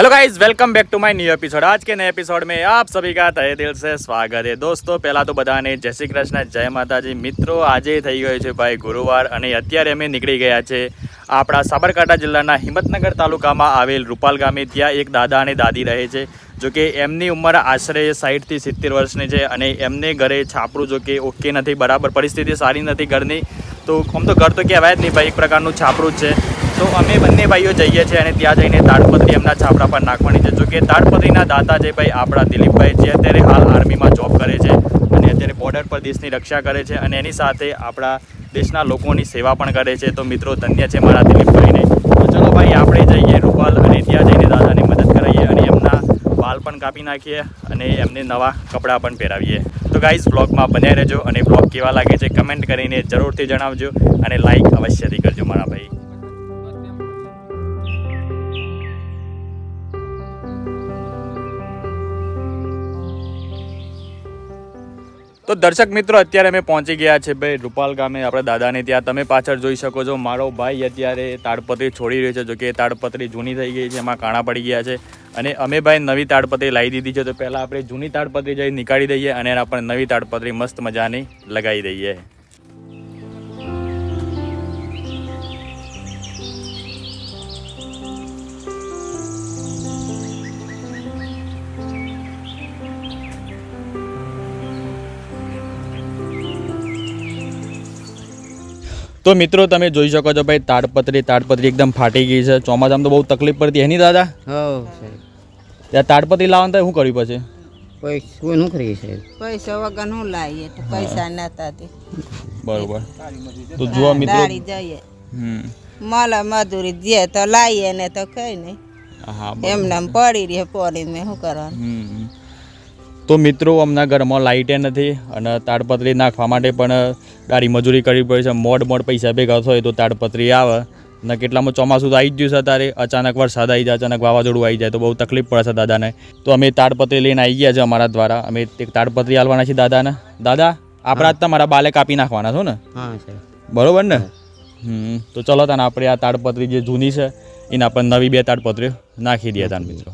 Hello guys, welcome back to my new episode. आज के नए एपिसोड में आप सभी का तहे दिल से स्वागत है। दोस्तों પહેલા તો બધાને જય શ્રી કૃષ્ણ, જય માતાજી। મિત્રો, આજે થઈ ગયો છે ભાઈ ગુરુવાર અને અત્યારે અમે નીકળી ગયા છે આપણા સાબરકાંઠા જિલ્લાના હિંમતનગર તાલુકામાં આવેલ રૂપાલ ગામે। ત્યાં એક દાદા અને દાદી રહે છે, જો કે એમની ઉંમર આશરે 60 થી 70 વર્ષની છે અને એમને ઘરે છાપરું જો કે ઓકે નથી, બરાબર પરિસ્થિતિ સારી નથી ઘરની। તો આમ તો ઘર તો કહેવાય જ નહીં ભાઈ, એક પ્રકારનું છાપરું જ છે। તો અમે બંને ભાઈઓ જઈએ છીએ અને ત્યાં જઈને તાડપત્રી એમના છાપરા પર નાખવાની છે। જો કે તાડપત્રીના દાતા છે ભાઈ આપણા દિલીપભાઈ, જે અત્યારે હાલ આર્મીમાં જોબ કરે છે અને અત્યારે બોર્ડર પર દેશની રક્ષા કરે છે અને એની સાથે આપણા દેશના લોકોની સેવા પણ કરે છે। તો મિત્રો, ધન્ય છે મારા દિલીપભાઈને। તો ચલો ભાઈ, આપણે જઈએ રૂપાલ અને ત્યાં જઈને દાદાને મદદ કરાવીએ અને એમના વાલ પણ કાપી નાખીએ અને એમને નવા કપડાં પણ પહેરાવીએ। તો ગાઈઝ, બ્લોગમાં બન્યા રહેજો અને બ્લોગ કેવા લાગે છે કમેન્ટ કરીને જરૂરથી જણાવજો અને લાઈક અવશ્યથી કરજો મારા ભાઈ। તો દર્શક મિત્રો, અત્યારે અમે પહોંચી ગયા છે ભાઈ રૂપાલ ગામે આપણા દાદાને। ત્યાં તમે પાછળ જોઈ શકો છો મારો ભાઈ અત્યારે તાડપત્રી છોડી રહ્યો છે। જો કે તાડપત્રી જૂની થઈ ગઈ છે, એમાં કાણા પડી ગયા છે અને અમે ભાઈ નવી તાડપત્રી લાવી દીધી છે। તો પહેલાં આપણે જૂની તાડપત્રી જઈ નીકાળી દઈએ અને એના પર નવી તાડપત્રી મસ્ત મજાની લગાવી દઈએ। તો મિત્રો, તમે જોઈ શકો છો ભાઈ તાડપત્રી એકદમ ફાટી ગઈ છે। ચોમાસામાં તો બહુ તકલીફ પડતી એની દાદા। ત્યાં તાડપત્રી લાવવાનું થાય શું કર્યું પછી? પૈસા શું કરીએ સાહેબ, પૈસા વગર શું લાવીએ, પૈસા નતા બરોબર। તો જુઓ મિત્રો, જઈએ મળે મજૂરી જે તો લાવીએ ને તો કઈ નહીં, એમને પડી રહે પડી મેં શું કરવાનું। તો મિત્રો, અમના ઘરમાં લાઇટે નથી અને તાડપત્રી નાખવા માટે પણ ગાડી મજૂરી કરવી પડે છે। મોડ પૈસા ભેગા થાય તો તાડપત્રી આવે ને કેટલામાં ચોમાસું તો આવી જ ગયું છે ત્યારે, અચાનક વરસાદ આવી જાય, અચાનક વાવાઝોડું આવી જાય તો બહુ તકલીફ પડે છે દાદાને। તો અમે તાડપત્રી લઈને આવી ગયા છે અમારા દ્વારા। અમે એક તાડપત્રી આલવાના છીએ દાદાને। દાદા, આપણા જ તમારા બાલે કાપી નાખવાના છો ને? બરોબર ને? તો ચલો તાને આપણે આ તાડપત્રી જે જૂની છે એના પર નવી 2 તાડપત્રીઓ નાખી દઈએ તાન મિત્રો।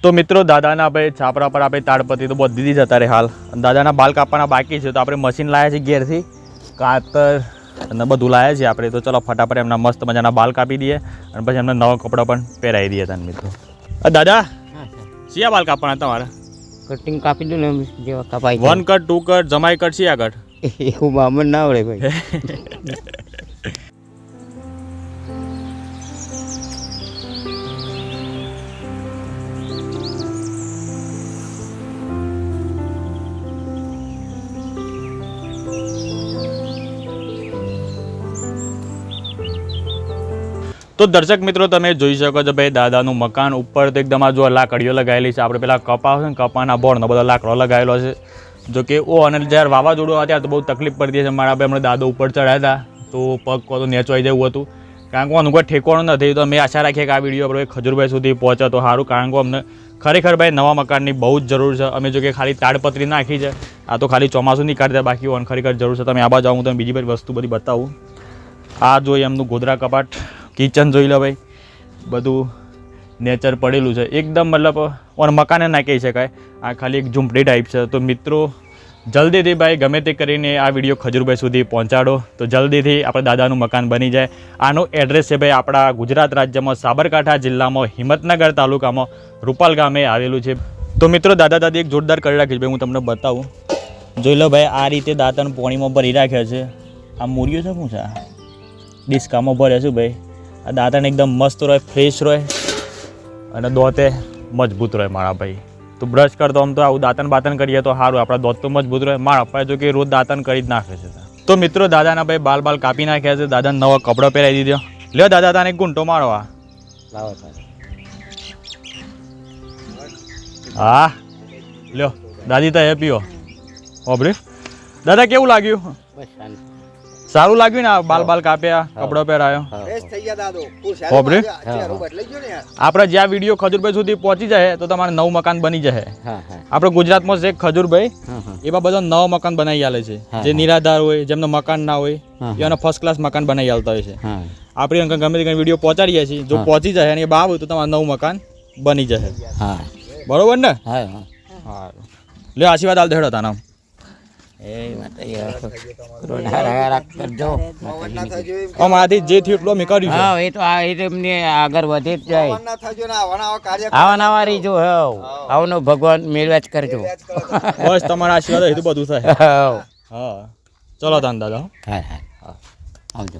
તો મિત્રો, દાદાના ભાઈ છાપરા પર આપણે તાડપત્રી તો બધી જ અત્યારે હાલ દાદાના બાલ કાપવાના બાકી છે। તો આપણે મશીન લાવ્યા છીએ ઘેરથી, કાતર અને બધું લાવ્યા છીએ આપણે। તો ચલો ફટાફટ એમના મસ્ત મજાના બાલ કાપી દઈએ અને પછી એમને નવા કપડાં પણ પહેરાવી દઈએ તને મિત્રો। દાદા, શિયા બાલ કાપવાના તમારા? કટિંગ કાપી દઉં ને જેવા કપાઈ 1 કટ 2 કટ જમાઈ કટ શિયા કટ? એવું બામણ ના આવડે ભાઈ। તો દર્શક મિત્રો, તમે જોઈ શકો છો ભાઈ દાદાનું મકાન ઉપર તો એકદમ આ જો લાકડીઓ લગાવેલી છે। આપણે પેલા કપા છે ને, કપાના બોર્ડનો બધો લાકડો લગાવેલો છે। જો કે અને જ્યારે વાવાઝોડું આવે ત્યારે તો બહુ તકલીફ પડતી છે। મારા ભાઈ હમણાં દાદો ઉપર ચડ્યા હતા તો પગ તો નેચવાઈ જવું હતું, કારણ કે અનુકૂળ ઠેકવાનું નથી। તો અમે આશા રાખીએ કે આ વિડીયો આપણે ખજૂરભાઈ સુધી પહોંચે તો સારું, કારણ કે અમને ખરેખર ભાઈ નવા મકાનની બહુ જ જરૂર છે। અમે જો કે ખાલી તાડપત્રી નાખી છે, આ તો ખાલી ચોમાસું નહીં કાઢતા, બાકી ઓન ખરેખર જરૂર છે। તમે આ બાજુ આવું તમે બીજી બધી વસ્તુ બધી બતાવું। આ જોઈએ એમનું ગોદરા કપાટ, કિચન જોઈ લો ભાઈ, બધું નેચર પડેલું છે એકદમ, મતલબ ઓન મકાને ના કહી શકાય, આ ખાલી એક ઝૂંપડી ટાઈપ છે। તો મિત્રો, જલ્દીથી ભાઈ ગમે તે કરીને આ વિડીયો ખજૂરભાઈ સુધી પહોંચાડો તો જલ્દીથી આપણે દાદાનું મકાન બની જાય। આનું એડ્રેસ છે ભાઈ આપણા ગુજરાત રાજ્યમાં સાબરકાંઠા જિલ્લામાં હિંમતનગર તાલુકામાં રૂપાલ ગામે આવેલું છે। તો મિત્રો, દાદા દાદી એક જોરદાર કરી રાખી છે ભાઈ, હું તમને બતાવું। જોઈ લો ભાઈ, આ રીતે દાંતણ પોણીમાં ભરી રાખ્યા છે। આ મૂર્યો છે શું છે? આ ડિસ્કામાં ભર્યા છે ભાઈ। આ દાંતણ એકદમ મસ્ત રહે, ફ્રેશ રહે અને દોતે મજબૂત રહે મારા ભાઈ। તો બ્રશ કરતો આમ તો આવું દાંતણ બાતન કરીએ તો સારું, આપણા દોત તો મજબૂત રહે। મારા પપ્પાએ જો કે રોજ દાંતણ કરી જ નાખે છે। તો મિત્રો દાદાના ભાઈ બાલ કાપી નાખ્યા છે, દાદાને નવો કપડો પહેરાવી દીધો. લ્યો દાદા તને એક ગુંટો મારવા. હા લ્યો દાદી તો હેપીઓ ઓબરી. દાદા કેવું લાગ્યું? સારું લાગ્યું ને? બાલ કાપ્યા, કપડો પહેરાયો. ઓબરી આપણે જ્યાં વિડીયો ખજૂરભાઈ સુધી પહોંચી જાય તો તમારે નવું મકાન બની જાય. આપણે ગુજરાતમાં છે ખજૂરભાઈ, એવા બધા નવા મકાન બનાવી આલે છે. જે નિરાધાર હોય, જેમને મકાન ના હોય, એના ફર્સ્ટ ક્લાસ મકાન બનાવી આલતા હોય છે. આપણે ગમે તે વિડીયો પહોંચાડીએ છીએ, જો પહોંચી જાય અને એ બાબ હોય તો તમારું નવું મકાન બની જશે. બરોબર ને? હા લે આશીર્વાદ આલ દેડો તાના. આમાંથી જે થયું એટલું મેં કર્યું. હા એ તો એમને આગળ વધે જ જાય. આવા નવા રીજો આવનો ભગવાન મેળવ્યા જ કરજો. બસ તમારા આશીર્વાદ એ તો બધું થાય. હા ચલો તાન દાદા. હા આવજો.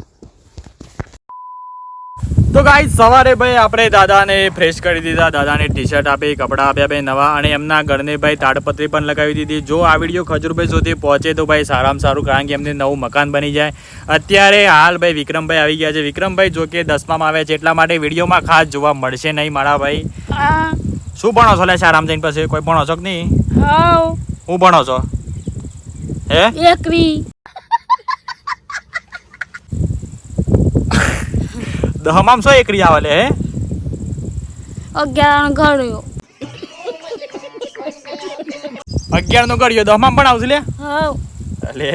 તો ગાઈસ સવારે ભાઈ આપણે દાદાને ફ્રેશ કરી દીધા, દાદાને ટી શર્ટ આપી, કપડાં આપ્યા ભાઈ નવા, અને એમના ઘરને ભાઈ તાડપત્રી પણ લગાવી દીધી. જો આ વિડીયો ખજૂરભાઈ સુધી પહોંચે તો ભાઈ સારામાં સારું, કારણ કે એમને નવું મકાન બની જાય. અત્યારે હાલ ભાઈ વિક્રમભાઈ આવી ગયા છે. વિક્રમભાઈ જો કે 10મામાં આવ્યા છે, એટલા માટે વિડીયોમાં ખાસ જોવા મળશે નહીં મારા ભાઈ. શું ભણો છો લે શારામ જઈને? પછી કોઈ ભણો છો કે નહીં? હું ભણો છો? હે એકવી દહમામ સો એકરી આવે લે? હે 11 ઘડ્યો 11 નો ઘડ્યો 10મામ પણ આવશે લે. લે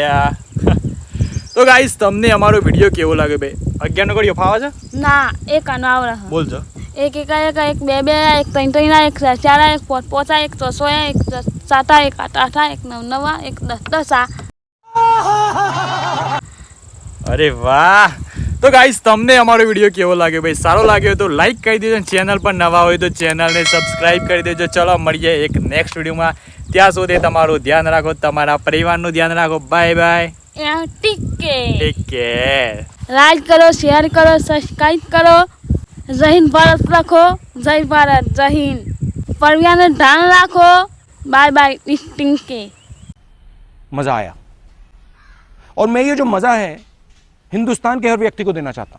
તો ગાઈસ તમને અમારો વિડીયો કેવો લાગે ભાઈ? 11 નો ઘડ્યો ફાવે છે? ના એક આનો આવડે બોલજો. એક એક બે બે એક ત્રણ ત્રણ એક ચાર એક પાંચ પાંચ એક 6 એક 7 એક 8 એક 9 9 એક 10 10. અરે વાહ. તો ગાઈસ તમને અમારો વિડીયો કેવો લાગ્યો ભાઈ? સારો લાગ્યો તો લાઈક કરી દેજો, ચેનલ પર નવા હોય તો ચેનલને સબસ્ક્રાઇબ કરી દેજો. ચલો મળીએ એક નેક્સ્ટ વિડીયોમાં. ત્યાં સુધી તમારું ધ્યાન રાખો, તમારા પરિવારનું ધ્યાન રાખો. Bye bye. Take care. Like કરો, શેર કરો, સબસ્ક્રાઇબ કરો. જય હિન્દ ભારત રાખો. જય ભારત, જય હિન્દ. परिवार में ध्यान रखो. Bye bye. टिंके मज़ा आया और मैं ये जो मज़ा है हिंदुस्तान के हर व्यक्ति को देना चाहता हूँ.